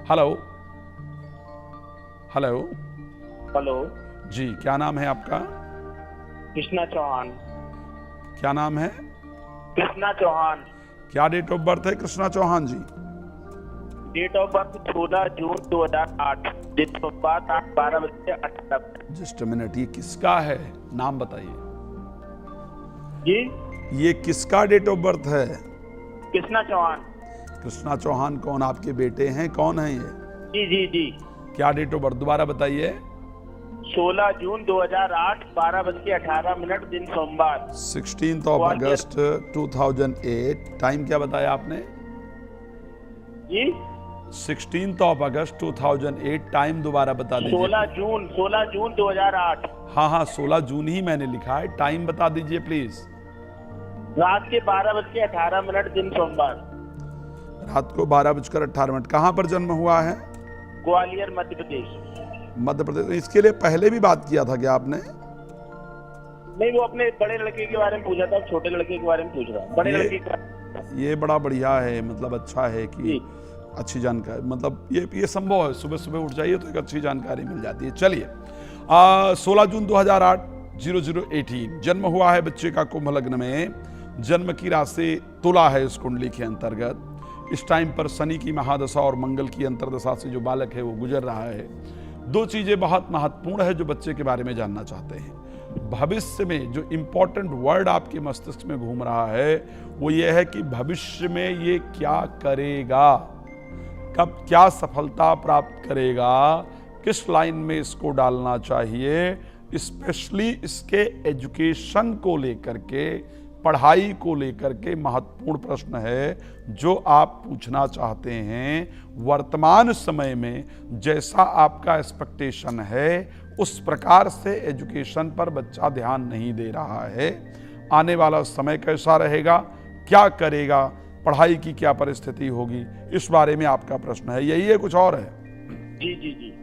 Hello hello hello जी, क्या नाम है आपका? कृष्णा चौहान। क्या नाम है? कृष्णा चौहान। क्या डेट ऑफ बर्थ है कृष्णा चौहान जी? डेट ऑफ बर्थ 16 जून 2008, दिन सोमवार, 12:18। जस्ट अ मिनट, ये किसका है? नाम बताइए। जी, ये किसका डेट ऑफ बर्थ है? कृष्णा चौहान। कृष्णा चौहान कौन, आपके बेटे हैं? कौन है ये? जी जी जी। क्या डेट ऑफ बर्थ दोबारा बताइए। 16 जून 2008, 12:18, दिन सोमवार। 16 ऑफ अगस्त 2008। टाइम क्या बताया आपने? जी, 16 ऑफ अगस्त 2008। टाइम दोबारा बता दीजिए। 16 जून 2008, हाँ, 16 जून ही मैंने लिखा है। टाइम बता दीजिए प्लीज। रात के 12:18, दिन सोमवार। रात को 12:18। कहाँ पर जन्म हुआ है? ग्वालियर, मध्य प्रदेश। मध्य प्रदेश। इसके लिए पहले भी बात किया था क्या आपने? नहीं, वो अपने बड़े लड़के के बारे में पूछा था, छोटे लड़के के बारे में पूछ रहा। बड़े लड़के का। ये बड़ा बढ़िया है, मतलब अच्छा है कि अच्छी जानकारी, मतलब ये संभव है। सुबह सुबह उठ जाइए तो एक अच्छी जानकारी मिल जाती है। चलिए, 16 जून 2008, 0018 जन्म हुआ है बच्चे का कुंभ लग्न में। जन्म की राशि तुला है इस कुंडली के अंतर्गत। इस टाइम पर शनि की महादशा और मंगल की अंतर्दशा से जो बालक है वो गुजर रहा है। दो चीजें बहुत महत्वपूर्ण है जो बच्चे के बारे में जानना चाहते हैं। भविष्य में जो इंपॉर्टेंट वर्ड आपके मस्तिष्क में घूम रहा है वो ये है कि भविष्य में ये क्या करेगा, कब क्या सफलता प्राप्त करेगा, किस लाइन में इसको डालना चाहिए। स्पेशली इसके एजुकेशन को लेकर के, पढ़ाई को लेकर के महत्वपूर्ण प्रश्न है जो आप पूछना चाहते हैं। वर्तमान समय में जैसा आपका एक्सपेक्टेशन है उस प्रकार से एजुकेशन पर बच्चा ध्यान नहीं दे रहा है। आने वाला समय कैसा रहेगा, क्या करेगा, पढ़ाई की क्या परिस्थिति होगी, इस बारे में आपका प्रश्न है। यही है, कुछ और है? जी जी जी।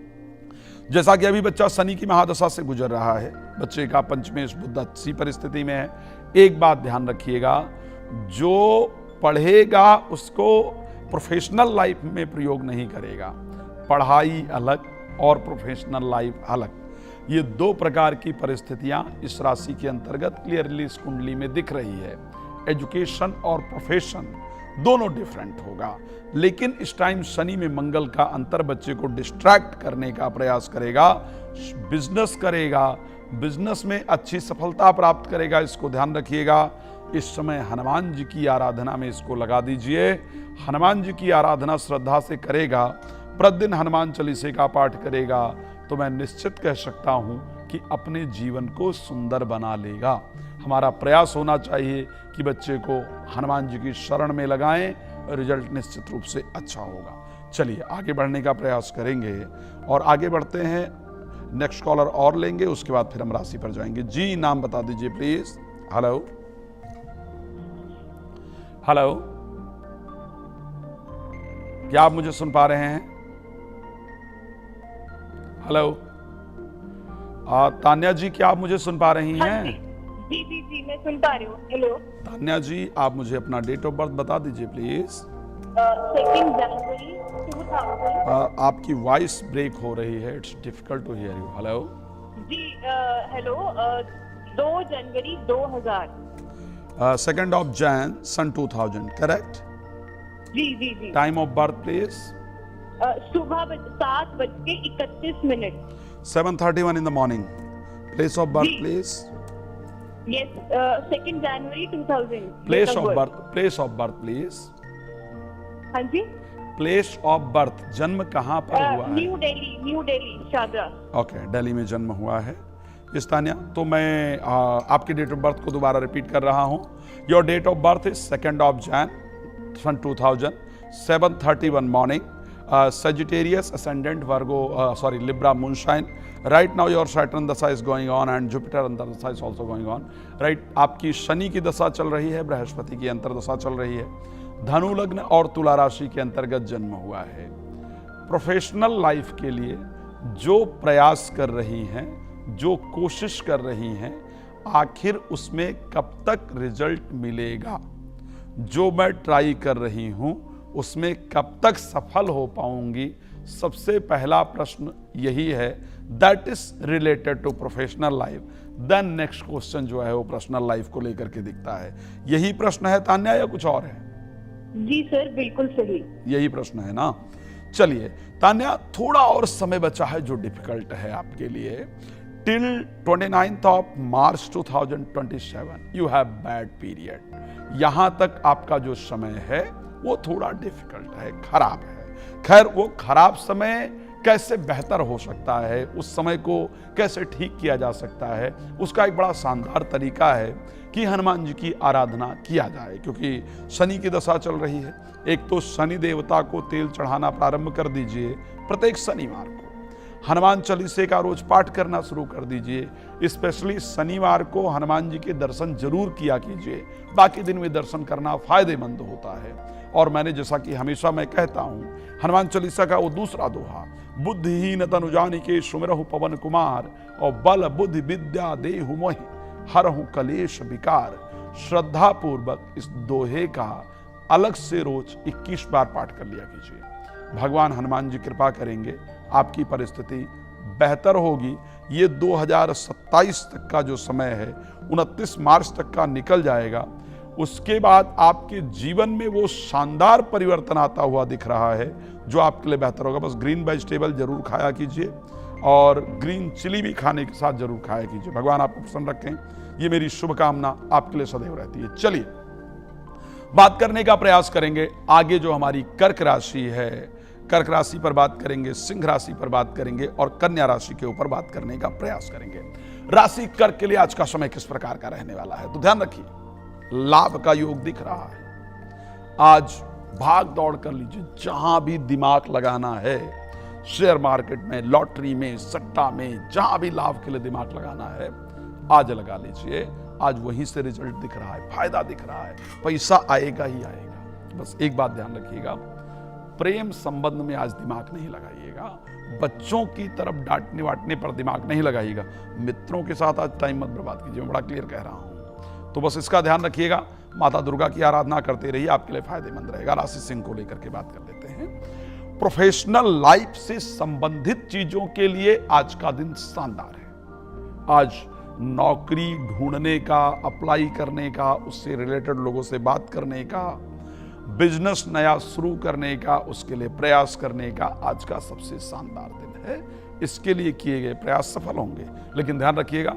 जैसा कि अभी बच्चा शनि की महादशा से गुजर रहा है, बच्चे का पंचमेश बुध अच्छी परिस्थिति में है। एक बात ध्यान रखिएगा, जो पढ़ेगा उसको प्रोफेशनल लाइफ में प्रयोग नहीं करेगा। पढ़ाई अलग और प्रोफेशनल लाइफ अलग, ये दो प्रकार की परिस्थितियां इस राशि के अंतर्गत क्लियरली इस कुंडली में दिख रही है। एजुकेशन और प्रोफेशन दोनों डिफरेंट होगा, लेकिन इस टाइम शनि में मंगल का अंतर बच्चे को डिस्ट्रैक्ट करने का प्रयास करेगा। बिजनेस करेगा, बिजनेस में अच्छी सफलता प्राप्त करेगा, इसको ध्यान रखिएगा। इस समय हनुमान जी की आराधना में इसको लगा दीजिए। हनुमान जी की आराधना श्रद्धा से करेगा, प्रतिदिन हनुमान चालीसे का पाठ करेगा, तो मैं निश्चित कह सकता हूं कि अपने जीवन को सुंदर बना लेगा। हमारा प्रयास होना चाहिए कि बच्चे को हनुमान जी की शरण में लगाएं, रिजल्ट निश्चित रूप से अच्छा होगा। चलिए आगे बढ़ने का प्रयास करेंगे और आगे बढ़ते हैं। नेक्स्ट कॉलर और लेंगे, उसके बाद फिर हम राशि पर जाएंगे। जी, नाम बता दीजिए प्लीज। हेलो हेलो, क्या आप मुझे सुन पा रहे हैं? हेलो तान्या जी, क्या आप मुझे सुन पा रही हैं? जी जी जी, मैं सुन पा रही हूँ। हेलो तान्या जी, आप मुझे अपना डेट ऑफ बर्थ बता दीजिए प्लीज। 2 जनवरी 2000। आपकी वॉइस ब्रेक हो रही है, it's difficult to hear you. Hello जी, हेलो, 2 जनवरी 2000। 2nd of Jan, सन 2000, करेक्ट? जी जी जी। Time of birth please. सुबह 7:31। 7:31 in the morning. Place of birth please. Yes, 2 जनवरी 2000। Place of birth please. हाँ जी। Place of birth, जन्म कहाँ पर हुआ है? न्यू दिल्ली, शारदा। ओके, दिल्ली में जन्म हुआ है इस तान्या। तो मैं आपके डेट ऑफ बर्थ को दोबारा रिपीट कर रहा हूँ। Your date of birth is 2nd of Jan, सन 2000, 7:31 morning. Sagittarius, ascendant Virgo, Libra, moonshine. Right now your Saturn दशा is going on and Jupiter अंतर्दशा is also going on. Right, आपकी शनि की दशा चल रही है, बृहस्पति की अंतर्दशा चल रही है। धनु लग्न और तुला राशि के अंतर्गत जन्म हुआ है। प्रोफेशनल लाइफ के लिए जो प्रयास कर रही हैं, जो कोशिश कर रही हैं, आखिर उसमें कब तक रिजल्ट मिलेगा, जो मैं ट्राई कर रही हूं उसमें कब तक सफल हो पाऊंगी, सबसे पहला प्रश्न यही है, that is related to professional life. Then next question जो है वो पर्सनल लाइफ को लेकर के दिखता है। यही प्रश्न है तान्या या कुछ और है? जी सर, बिल्कुल सही। यही प्रश्न है ना। चलिए तान्या, थोड़ा और समय बचा है जो डिफिकल्ट है आपके लिए। Till 29th of March 2027 you have bad period. यहां तक आपका जो समय है वो थोड़ा डिफिकल्ट है, खराब है। खैर, वो खराब समय कैसे बेहतर हो सकता है, उस समय को कैसे ठीक किया जा सकता है, उसका एक बड़ा शानदार तरीका है कि हनुमान जी की आराधना किया जाए, क्योंकि शनि की दशा चल रही है। एक तो शनि देवता को तेल चढ़ाना प्रारंभ कर दीजिए प्रत्येक शनिवार को। हनुमान चालीसे का रोज पाठ करना शुरू कर दीजिए। स्पेशली शनिवार को हनुमान जी के दर्शन जरूर किया कीजिए, बाकी दिन में दर्शन करना फायदेमंद होता है। और मैंने जैसा कि हमेशा मैं कहता हूं, हनुमान चालीसा का वो दूसरा दोहा, बुद्धिहीन तनु जानिके सुमिरहु पवन कुमार, और बल बुद्धि विद्या देहु मोहि हरहु कलेश विकार। श्रद्धा पूर्वक इस दोहे का अलग से रोज 21 बार पाठ कर लिया कीजिए। भगवान हनुमान जी कृपा करेंगे, आपकी परिस्थिति बेहतर होगी। ये 2027 तक का जो समय है, 29 मार्च तक का निकल जाएगा। उसके बाद आपके जीवन में वो शानदार परिवर्तन आता हुआ दिख रहा है जो आपके लिए बेहतर होगा। बस ग्रीन वेजिटेबल जरूर खाया कीजिए और ग्रीन चिली भी खाने के साथ जरूर खाया कीजिए। भगवान आपको प्रसन्न रखें, ये मेरी शुभकामना आपके लिए सदैव रहती है। चलिए बात करने का प्रयास करेंगे आगे जो हमारी कर्क राशि है। कर्क राशि पर बात करेंगे, सिंह राशि पर बात करेंगे और कन्या राशि के ऊपर बात करने का प्रयास करेंगे। राशि कर्क के लिए आज का समय किस प्रकार का रहने वाला है, तो ध्यान रखिए, लाभ का योग दिख रहा है। आज भाग दौड़ कर लीजिए, जहां भी दिमाग लगाना है, शेयर मार्केट में, लॉटरी में, सट्टा में, जहां भी लाभ के लिए दिमाग लगाना है आज लगा लीजिए। आज वहीं से रिजल्ट दिख रहा है, फायदा दिख रहा है, पैसा आएगा ही आएगा। बस एक बात ध्यान रखिएगा, प्रेम संबंध में आज दिमाग नहीं लगाइएगा, बच्चों की तरफ डांटने वाटने पर दिमाग नहीं लगाइएगा, मित्रों के साथ आज टाइम मत बर्बाद कीजिए। मैं बड़ा क्लियर कह रहा हूं, तो बस इसका ध्यान रखिएगा। माता दुर्गा की आराधना करते रहिए, आपके लिए फायदेमंद रहेगा। राशि सिंह को लेकर के बात कर लेते हैं। प्रोफेशनल लाइफ से संबंधित चीजों के लिए आज का दिन शानदार है। आज नौकरी ढूंढने का, अप्लाई करने का, उससे रिलेटेड लोगों से बात करने का, बिजनेस नया शुरू करने का, उसके लिए प्रयास करने का आज का सबसे शानदार दिन है। इसके लिए किए गए प्रयास सफल होंगे। लेकिन ध्यान रखिएगा,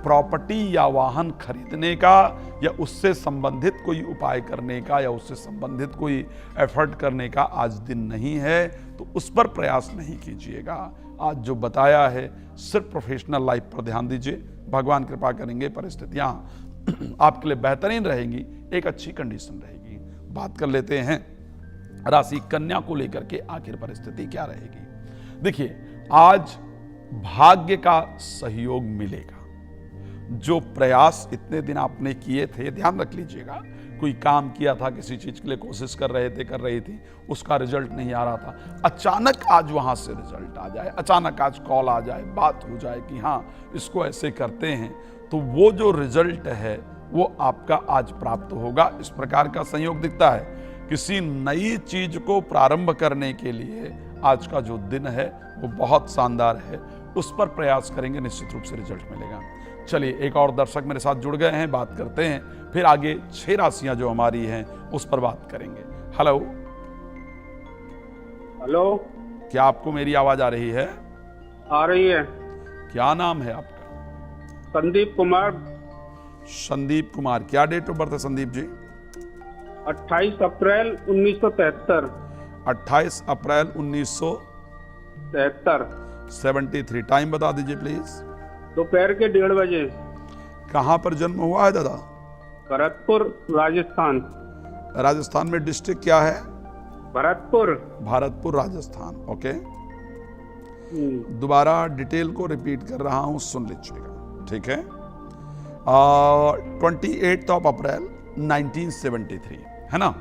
प्रॉपर्टी या वाहन खरीदने का या उससे संबंधित कोई उपाय करने का या उससे संबंधित कोई एफर्ट करने का आज दिन नहीं है, तो उस पर प्रयास नहीं कीजिएगा। आज जो बताया है सिर्फ प्रोफेशनल लाइफ पर ध्यान दीजिए। भगवान कृपा करेंगे, परिस्थितियां आपके लिए बेहतरीन रहेंगी, एक अच्छी कंडीशन रहेगी। बात कर लेते हैं राशि कन्या को लेकर के आखिर परिस्थिति क्या रहेगी। देखिए, आज भाग्य का सहयोग मिलेगा। जो प्रयास इतने दिन आपने किए थे, ध्यान रख लीजिएगा, कोई काम किया था, किसी चीज के लिए कोशिश कर रही थी, उसका रिजल्ट नहीं आ रहा था, अचानक आज वहां से रिजल्ट आ जाए, अचानक आज कॉल आ जाए, बात हो जाए कि हाँ इसको ऐसे करते हैं, तो वो जो रिजल्ट है वो आपका आज प्राप्त होगा। इस प्रकार का संयोग दिखता है। किसी नई चीज को प्रारंभ करने के लिए आज का जो दिन है वो बहुत शानदार है, उस पर प्रयास करेंगे, निश्चित रूप से रिजल्ट मिलेगा। चलिए, एक और दर्शक मेरे साथ जुड़ गए हैं, बात करते हैं, फिर आगे 6 राशियां जो हमारी हैं उस पर बात करेंगे। हेलो हेलो, क्या आपको मेरी आवाज आ रही है? आ रही है। क्या नाम है आपका? संदीप कुमार। संदीप कुमार। क्या डेट ऑफ बर्थ है संदीप जी? 28 अप्रैल 1973। 28 अप्रैल 1973। टाइम बता दीजिए प्लीज। दोपहर के 1:30 बजे। कहाँ पर जन्म हुआ है दादा? भरतपुर, राजस्थान। राजस्थान में डिस्ट्रिक्ट क्या है? भरतपुर। भरतपुर, राजस्थान। ओके, दोबारा डिटेल को रिपीट कर रहा हूं, सुन लीजिएगा, ठीक है? 28 अप्रैल 1973 है ना।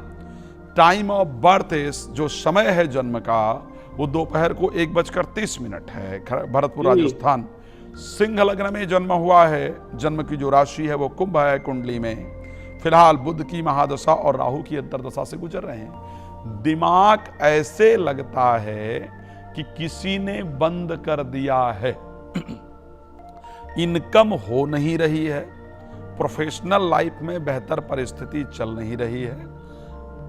टाइम ऑफ बर्थ जो समय है जन्म का वो दोपहर को 1:30 है, भरतपुर राजस्थान। सिंह लग्न में जन्म हुआ है। जन्म की जो राशि है वो कुंभ है कुंडली में। फिलहाल बुध की महादशा और राहु की अंतरदशा से गुजर रहे हैं। दिमाग ऐसे लगता है कि किसी ने बंद कर दिया है, इनकम हो नहीं रही है, प्रोफेशनल लाइफ में बेहतर परिस्थिति चल नहीं रही है,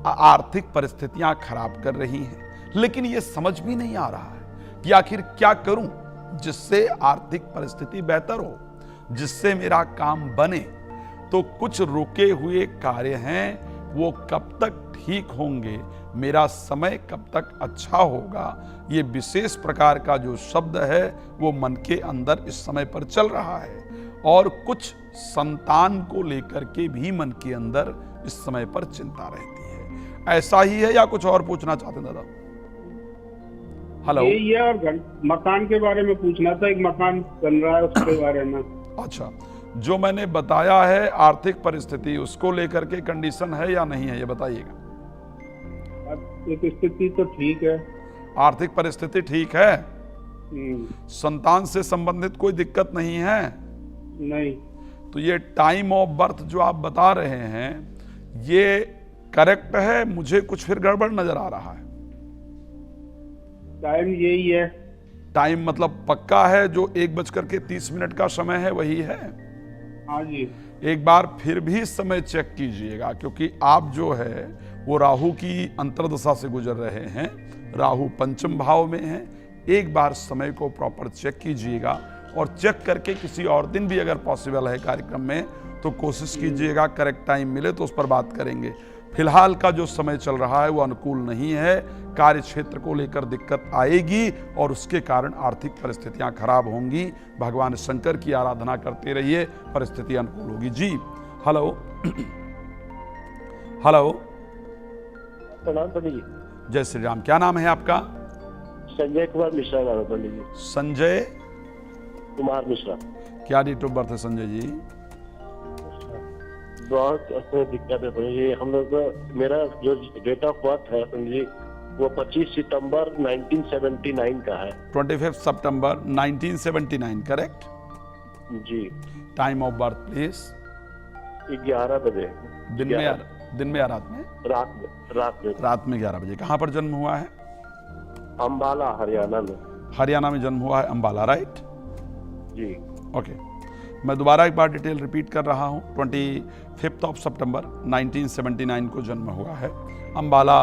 आर्थिक परिस्थितियां खराब कर रही हैं, लेकिन यह समझ भी नहीं आ रहा है कि आखिर क्या करूं जिससे आर्थिक परिस्थिति बेहतर हो, जिससे मेरा काम बने। तो कुछ रुके हुए कार्य हैं, वो कब तक ठीक होंगे, मेरा समय कब तक अच्छा होगा, ये विशेष प्रकार का जो शब्द है वो मन के अंदर इस समय पर चल रहा है। और कुछ संतान को लेकर के भी मन के अंदर इस समय पर चिंता रहती है। ऐसा ही है या कुछ और पूछना चाहते हैं दादा? हेलो, यही है। और मकान के बारे में पूछना था, एक मकान बन रहा है उसके बारे में। अच्छा, जो मैंने बताया है आर्थिक परिस्थिति, उसको लेकर के कंडीशन है या नहीं है, ये बताइएगा। एक स्थिति तो ठीक है, आर्थिक परिस्थिति ठीक है, हम्म, संतान से संबंधित कोई दिक्कत नहीं है। नहीं। तो ये टाइम ऑफ बर्थ जो आप बता रहे हैं ये करेक्ट है? मुझे कुछ फिर गड़बड़ नजर आ रहा है। टाइम यही है। टाइम मतलब पक्का है, जो 1:30 का समय है वही है? हाँ जी। एक बार फिर भी समय चेक कीजिएगा, क्योंकि आप जो है वो राहु की अंतर्दशा से गुजर रहे हैं, राहु पंचम भाव में है। एक बार समय को प्रॉपर चेक कीजिएगा, और चेक करके किसी और दिन भी अगर पॉसिबल है कार्यक्रम में तो कोशिश कीजिएगा, करेक्ट टाइम मिले तो उस पर बात करेंगे। फिलहाल का जो समय चल रहा है वो अनुकूल नहीं है, कार्य क्षेत्र को लेकर दिक्कत आएगी और उसके कारण आर्थिक परिस्थितियां खराब होंगी। भगवान शंकर की आराधना करते रहिए, परिस्थिति अनुकूल होगी। जी हेलो। हेलो, प्रणाम पंडित जी। जय श्री राम। क्या नाम है आपका? संजय कुमार मिश्रा नाम है पंडित जी। संजय कुमार मिश्रा। क्या डेट ऑफ बर्थ है संजय जी? बहुत दिक्कत है पंडित जी। हम लोग को, मेरा जो डेट ऑफ बर्थ है पंडित जी वो 25 सितंबर 1979 का है। 25 सितंबर 1979, करेक्ट? जी। Time of birth please. 11 बजे। दिन में या रात में? रात में। रात में 11 बजे। कहाँ पर जन्म हुआ है? अम्बाला, हरियाणा में। हरियाणा में जन्म हुआ है, अम्बाला, राइट? जी। ओके, मैं दोबारा एक बार डिटेल रिपीट कर रहा हूँ। 25 सितंबर 1979 को जन्म हुआ है, अम्बाला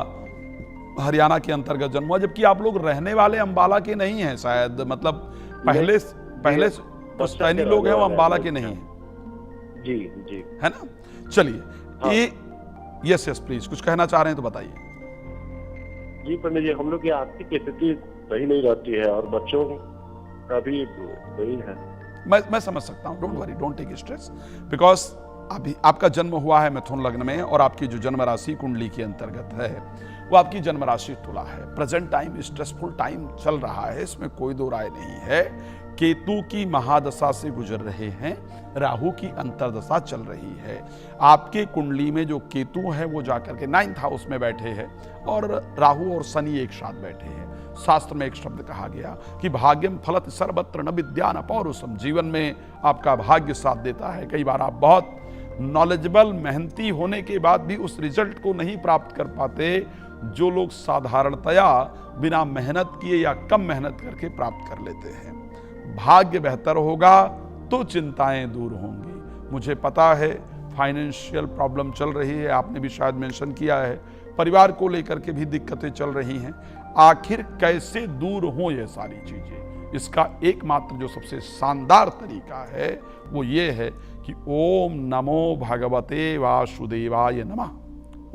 हरियाणा के अंतर्गत जन्म हुआ। जबकि आप लोग रहने वाले अम्बाला के नहीं हैं शायद, मतलब पहले पुश्तैनी लोग हैं वो अम्बाला के नहीं हैं। जी जी, है ना? चलिए, हाँ। यस प्लीज, कुछ कहना चाह रहे हैं तो बताइए। जी पंडित जी, हम लोग की आर्थिक स्थिति सही नहीं रहती है और बच्चों का भी वही है। मैं समझ सकता हूँ, don't worry, don't take stress, because अभी आपका जन्म हुआ है मिथुन लग्न में और आपकी जो जन्म राशि कुंडली के अंतर्गत है वो आपकी जन्म राशि तुला है। प्रेजेंट टाइम स्ट्रेसफुल टाइम चल रहा है, इसमें कोई दो राय नहीं है। केतु की महादशा से गुजर रहे हैं, राहु की अंतर्दशा चल रही है। आपके कुंडली में जो केतु है वो जाकर के 9th हाउस में बैठे हैं और राहु और शनि एक साथ बैठे हैं। शास्त्र में एक शब्द कहा गया कि भाग्यम फलत सर्वत्र न विद्या न पौरुषम। जीवन में आपका भाग्य साथ देता है। कई बार आप बहुत नॉलेजेबल, मेहनती होने के बाद भी उस रिजल्ट को नहीं प्राप्त कर पाते जो लोग साधारणतया बिना मेहनत किए या कम मेहनत करके प्राप्त कर लेते हैं। भाग्य बेहतर होगा तो चिंताएं दूर होंगी। मुझे पता है फाइनेंशियल प्रॉब्लम चल रही है, आपने भी शायद मेंशन किया है, परिवार को लेकर के भी दिक्कतें चल रही हैं। आखिर कैसे दूर हो ये सारी चीजें, इसका एकमात्र जो सबसे शानदार तरीका है वो ये है कि ओम नमो भगवते वासुदेवाय नमः।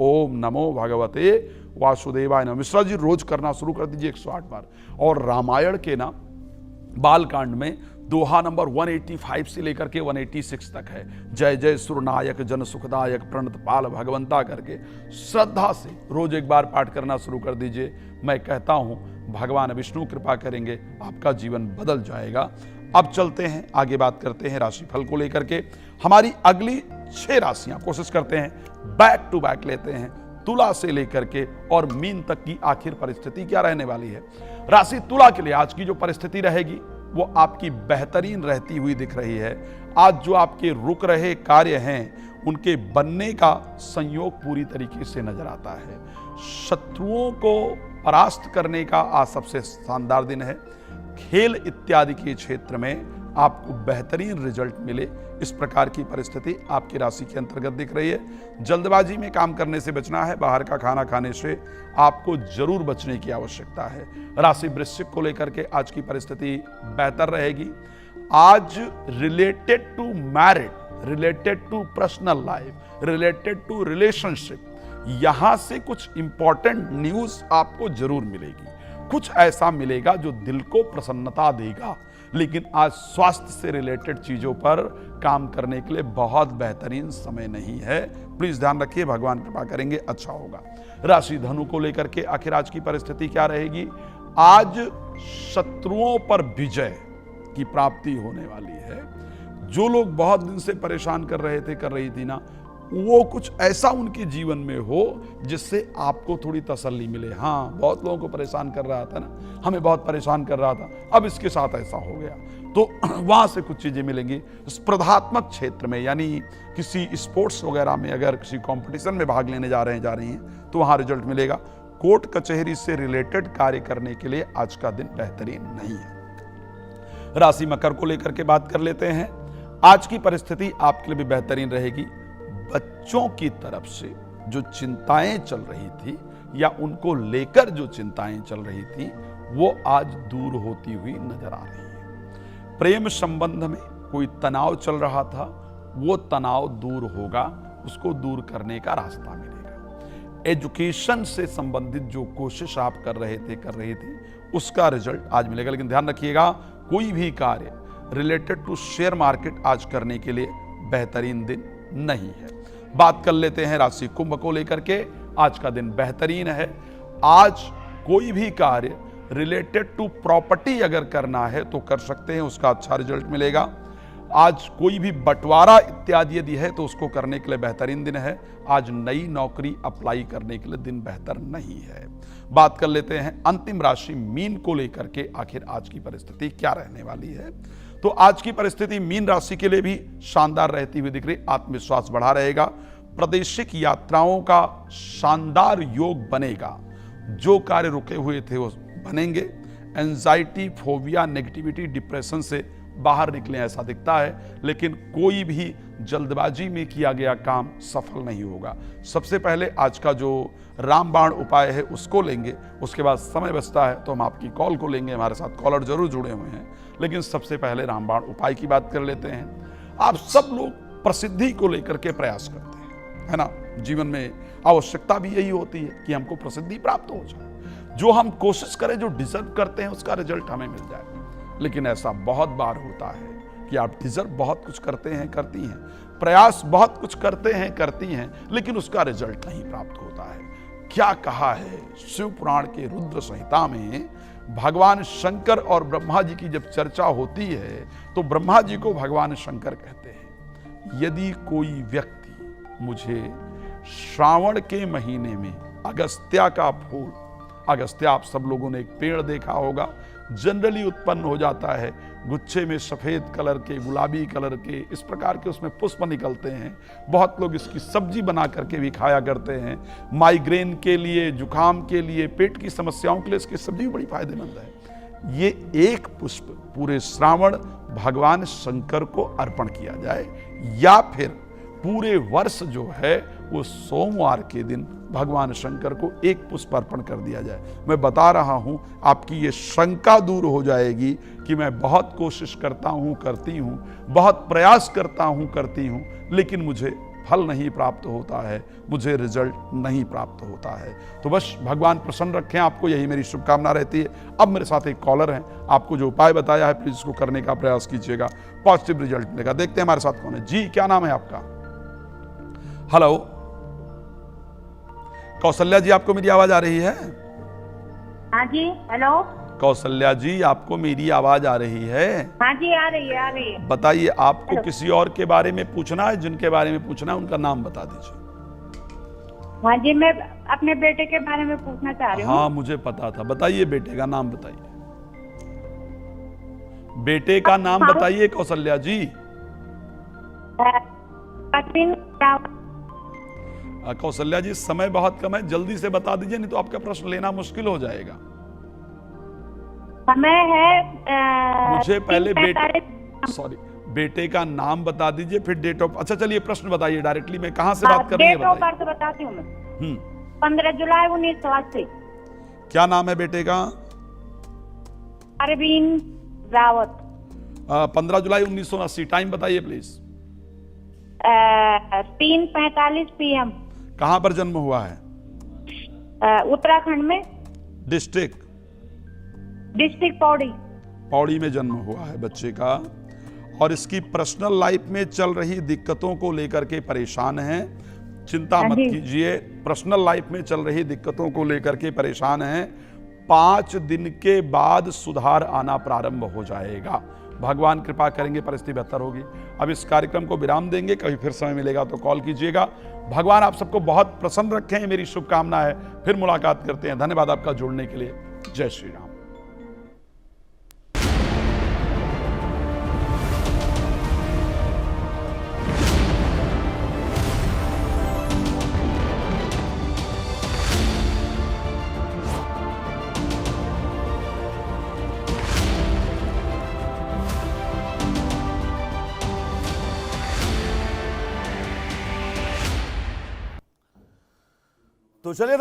ओम नमो भगवते वासुदेवाय नमः मिश्रा जी रोज करना शुरू कर दीजिए 108 बार। और रामायण के ना बालकांड में दोहा नंबर 185 से लेकर के 186 तक है। जय जय सुरनायक जन सुखदायक प्रणत पाल भगवंता करके श्रद्धा से रोज एक बार पाठ करना शुरू कर दीजिए। मैं कहता हूं भगवान विष्णु कृपा करेंगे, आपका जीवन बदल जाएगा। अब चलते हैं आगे, बात करते हैं राशिफल को लेकर के। हमारी अगली 6 राशियां कोशिश करते हैं बैक टू बैक लेते हैं, तुला से लेकर के और मीन तक की आखिर परिस्थिति क्या रहने वाली है। राशि तुला के लिए आज की जो परिस्थिति रहेगी वो आपकी बेहतरीन रहती हुई दिख रही है। आज जो आपके रुक रहे कार्य हैं उनके बनने का संयोग पूरी तरीके से नजर आता है। शत्रुओं को परास्त करने का आज सबसे शानदार दिन है। खेल इत्यादि के क्षेत्र में आपको बेहतरीन रिजल्ट मिले, इस प्रकार की परिस्थिति आपकी राशि के अंतर्गत दिख रही है। जल्दबाजी में काम करने से बचना है, बाहर का खाना खाने से आपको जरूर बचने की आवश्यकता है। राशि वृश्चिक को लेकर के आज की परिस्थिति बेहतर रहेगी। आज related to married, related to personal life, related to relationship, यहां से कुछ इंपॉर्टेंट न्यूज आपको जरूर मिलेगी। कुछ ऐसा मिलेगा जो दिल को प्रसन्नता देगा, लेकिन आज स्वास्थ्य से रिलेटेड चीजों पर काम करने के लिए बहुत बेहतरीन समय नहीं है। प्लीज ध्यान रखिए, भगवान कृपा करेंगे अच्छा होगा। राशि धनु को लेकर के आखिर आज की परिस्थिति क्या रहेगी? आज शत्रुओं पर विजय की प्राप्ति होने वाली है। जो लोग बहुत दिन से परेशान कर रही थी ना, वो कुछ ऐसा उनके जीवन में हो जिससे आपको थोड़ी तसल्ली मिले। हाँ, बहुत लोगों को परेशान कर रहा था ना, हमें बहुत परेशान कर रहा था, अब इसके साथ ऐसा हो गया, तो वहां से कुछ चीजें मिलेंगी। स्पर्धात्मक क्षेत्र में, यानी किसी स्पोर्ट्स वगैरह में अगर किसी कंपटीशन में भाग लेने जा रही हैं तो वहां रिजल्ट मिलेगा। कोर्ट कचहरी से रिलेटेड कार्य करने के लिए आज का दिन बेहतरीन नहीं है। राशि मकर को लेकर के बात कर लेते हैं। आज की परिस्थिति आपके लिए भी बेहतरीन रहेगी। बच्चों की तरफ से जो चिंताएं चल रही थी या उनको लेकर जो चिंताएं चल रही थी वो आज दूर होती हुई नजर आ रही है। प्रेम संबंध में कोई तनाव चल रहा था, वो तनाव दूर होगा, उसको दूर करने का रास्ता मिलेगा। एजुकेशन से संबंधित जो कोशिश आप कर रही थी उसका रिजल्ट आज मिलेगा। लेकिन ध्यान रखिएगा, कोई भी कार्य रिलेटेड टू शेयर मार्केट आज करने के लिए बेहतरीन दिन नहीं है। बात कर लेते हैं राशि कुंभ को लेकर के। आज का दिन बेहतरीन है। आज कोई भी कार्य रिलेटेड टू प्रॉपर्टी अगर करना है तो कर सकते हैं, उसका अच्छा रिजल्ट मिलेगा। आज कोई भी बंटवारा इत्यादि यदि है तो उसको करने के लिए बेहतरीन दिन है। आज नई नौकरी अप्लाई करने के लिए दिन बेहतर नहीं है। बात कर लेते हैं अंतिम राशि मीन को लेकर के, आखिर आज की परिस्थिति क्या रहने वाली है। तो आज की परिस्थिति मीन राशि के लिए भी शानदार रहती हुई दिख रही। आत्मविश्वास बढ़ा रहेगा। प्रादेशिक यात्राओं का शानदार योग बनेगा। जो कार्य रुके हुए थे वो बनेंगे। एंजाइटी, फोबिया, नेगेटिविटी, डिप्रेशन से बाहर निकले ऐसा दिखता है। लेकिन कोई भी जल्दबाजी में किया गया काम सफल नहीं होगा। सबसे पहले आज का जो रामबाण उपाय है उसको लेंगे, उसके बाद समय बचता है तो हम आपकी कॉल को लेंगे। हमारे साथ कॉलर जरूर जुड़े हुए हैं, लेकिन सबसे पहले रामबाण उपाय की बात कर लेते हैं। आप सब लोग प्रसिद्धि को लेकर के प्रयास करते हैं, है ना। जीवन में आवश्यकता भी यही होती है कि हमको प्रसिद्धि प्राप्त हो जाए। जो हम कोशिश करें, जो डिजर्व करते हैं उसका रिजल्ट हमें मिल जाए। लेकिन ऐसा बहुत बार होता है कि आप डिजर्व बहुत कुछ करते हैं, करती हैं, प्रयास बहुत कुछ करते हैं, करती हैं, लेकिन उसका रिजल्ट नहीं प्राप्त होता है। क्या कहा है शिव पुराण के रुद्र संहिता में, भगवान शंकर और ब्रह्मा जी की जब चर्चा होती है तो ब्रह्मा जी को भगवान शंकर कहते हैं। यदि कोई व्यक्ति मुझे श्रावण के महीने में अगस्त्या का फूल, अगस्त्या आप सब लोगों ने एक पेड़ देखा होगा, जनरली उत्पन्न हो जाता है, गुच्छे में सफेद कलर के, गुलाबी कलर के, इस प्रकार के उसमें पुष्प निकलते हैं। बहुत लोग इसकी सब्जी बना करके भी खाया करते हैं। माइग्रेन के लिए, जुकाम के लिए, पेट की समस्याओं के लिए इसकी सब्जी बड़ी फायदेमंद है। ये एक पुष्प पूरे श्रावण भगवान शंकर को अर्पण किया जाए, या फिर पूरे वर्ष जो है वो सोमवार के दिन भगवान शंकर को एक पुष्प अर्पण कर दिया जाए। मैं बता रहा हूं, आपकी ये शंका दूर हो जाएगी कि मैं बहुत कोशिश करता हूं, करती हूं, बहुत प्रयास करता हूं, करती हूं, लेकिन मुझे फल नहीं प्राप्त होता है, मुझे रिजल्ट नहीं प्राप्त होता है। तो बस भगवान प्रसन्न रखें आपको, यही मेरी शुभकामना रहती है। अब मेरे साथ एक कॉलर हैं, आपको जो उपाय बताया है प्लीज इसको करने का प्रयास कीजिएगा, पॉजिटिव रिजल्ट मिलेगा। देखते हैं हमारे साथ कौन है। जी, क्या नाम है आपका? हेलो कौशल्या जी, आपको मेरी आवाज आ रही है? हाँ जी, हेलो। कौशल्या जी, आपको मेरी आवाज आ रही है? हाँ जी, आ रही है, आ रही है। बताइए, आपको किसी और के बारे में पूछना है? जिनके बारे में पूछना है उनका नाम बता दीजिए। हाँ जी, मैं अपने बेटे के बारे में पूछना चाह रही हूँ। हाँ, मुझे पता था। बताइए, बेटे का नाम बताइए। बेटे का नाम बताइए कौशल्या जी। कौशल्या जी, समय बहुत कम है, जल्दी से बता दीजिए, नहीं तो आपका प्रश्न लेना मुश्किल हो जाएगा। समय है मुझे पहले 3:45। सॉरी, बेटे का नाम बता दीजिए, फिर डेट ऑफ। अच्छा चलिए प्रश्न बताइए डायरेक्टली, मैं कहां से बात कर रही है डेट ऑफ बताइए। बर्थ बताती हूँ मैं। 15 हम्म, जुलाई 1980। क्या नाम है बेटे का? अरविंद रावत। 15 जुलाई 1980। टाइम बताइए प्लीज। 3:45 PM। कहां पर जन्म हुआ है? उत्तराखंड में, डिस्ट्रिक्ट? डिस्ट्रिक्ट पौड़ी। पौड़ी में जन्म हुआ है बच्चे का, और इसकी पर्सनल लाइफ में चल रही दिक्कतों को लेकर के परेशान है। चिंता हाँ मत जी। कीजिए, पर्सनल लाइफ में चल रही दिक्कतों को लेकर के परेशान है। 5 दिन के बाद सुधार आना प्रारंभ हो जाएगा, भगवान कृपा करेंगे, परिस्थिति बेहतर होगी। अब इस कार्यक्रम को विराम देंगे, कभी फिर समय मिलेगा तो कॉल कीजिएगा। भगवान आप सबको बहुत प्रसन्न रखें, मेरी शुभकामना है। फिर मुलाकात करते हैं। धन्यवाद आपका जुड़ने के लिए। जय श्री राम। तो चलिए